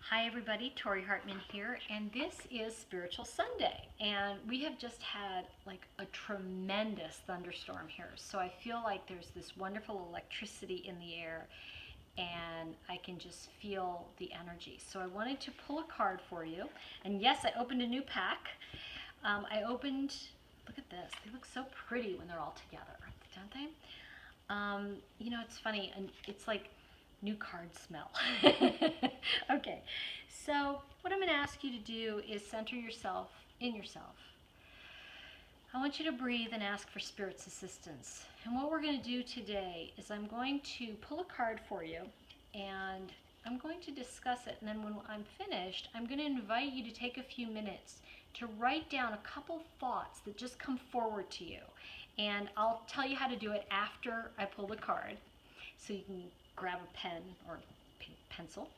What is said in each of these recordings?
Hi everybody, Tori Hartman here, and this is Spiritual Sunday, and we have just had like a tremendous thunderstorm here, so I feel like there's this wonderful electricity in the air and I can just feel the energy. So I wanted to pull a card for you, and yes, I opened a new pack. Look at this, they look so pretty when they're all together, don't they? It's funny, and it's like new card smell. Okay, so what I'm going to ask you to do is center yourself in yourself. I want you to breathe and ask for Spirit's assistance. And what we're going to do today is I'm going to pull a card for you and I'm going to discuss it. And then when I'm finished, I'm going to invite you to take a few minutes to write down a couple thoughts that just come forward to you. And I'll tell you how to do it after I pull the card. So you can grab a pen or pencil.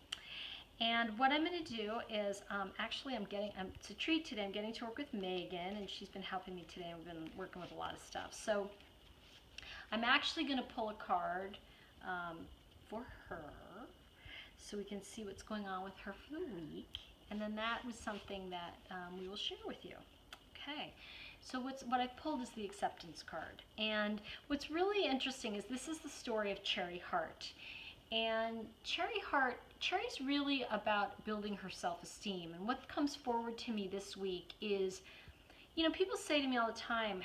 And what I'm going to do is, it's a treat today. I'm getting to work with Megan, and she's been helping me today. We've been working with a lot of stuff. So I'm actually going to pull a card for her so we can see what's going on with her for the week. And then that was something that we will share with you. Okay. So what I've pulled is the acceptance card. And what's really interesting is this is the story of Cherry Heart. And Cherry's really about building her self-esteem. And what comes forward to me this week is, people say to me all the time,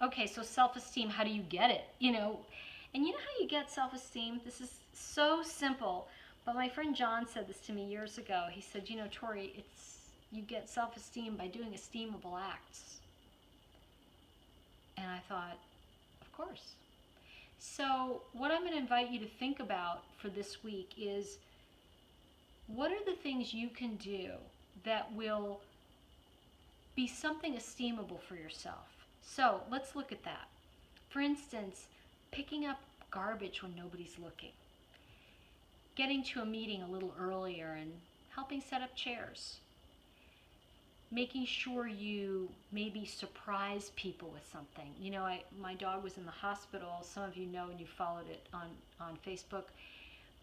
okay, so self-esteem, how do you get it? And you know how you get self-esteem? This is so simple. But my friend John said this to me years ago. He said, Tori, you get self-esteem by doing esteemable acts. And I thought, of course. So what I'm going to invite you to think about for this week is, what are the things you can do that will be something esteemable for yourself? So let's look at that. For instance, picking up garbage when nobody's looking. Getting to a meeting a little earlier and helping set up chairs. Making sure you maybe surprise people with something. My dog was in the hospital. Some of you know and you followed it on Facebook.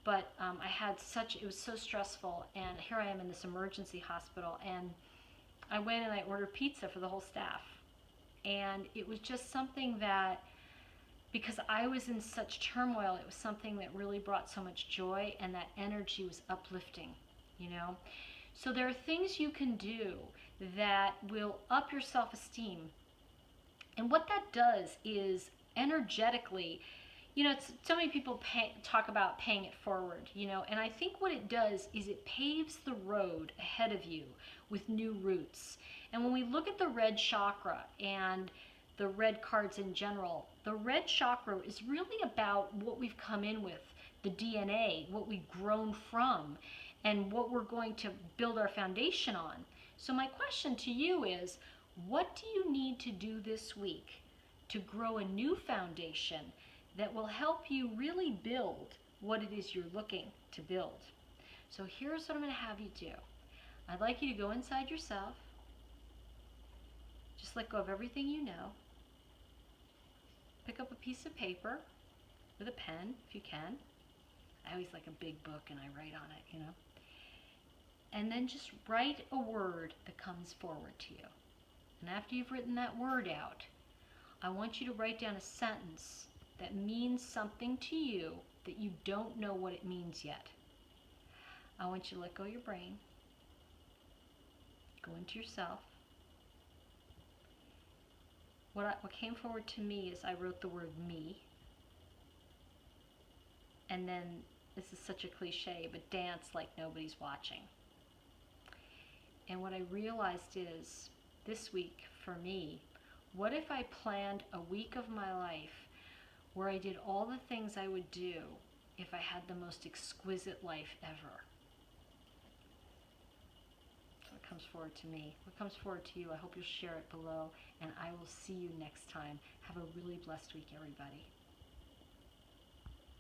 But it was so stressful, and here I am in this emergency hospital, and I went and I ordered pizza for the whole staff. And it was just something that, because I was in such turmoil, it was something that really brought so much joy, and that energy was uplifting, So there are things you can do that will up your self-esteem. And what that does is energetically, so many people talk about paying it forward, and I think what it does is it paves the road ahead of you with new roots. And when we look at the red chakra and the red cards in general, the red chakra is really about what we've come in with, the DNA, what we've grown from, and what we're going to build our foundation on. So my question to you is, what do you need to do this week to grow a new foundation that will help you really build what it is you're looking to build? So here's what I'm going to have you do. I'd like you to go inside yourself. Just let go of everything you know. Pick up a piece of paper with a pen if you can. I always like a big book and I write on it, And then just write a word that comes forward to you. And after you've written that word out, I want you to write down a sentence that means something to you that you don't know what it means yet. I want you to let go of your brain. Go into yourself. What came forward to me is I wrote the word me. And then, this is such a cliche, but dance like nobody's watching. And what I realized is, this week for me, what if I planned a week of my life where I did all the things I would do if I had the most exquisite life ever? So it comes forward to me. What comes forward to you, I hope you'll share it below, and I will see you next time. Have a really blessed week, everybody.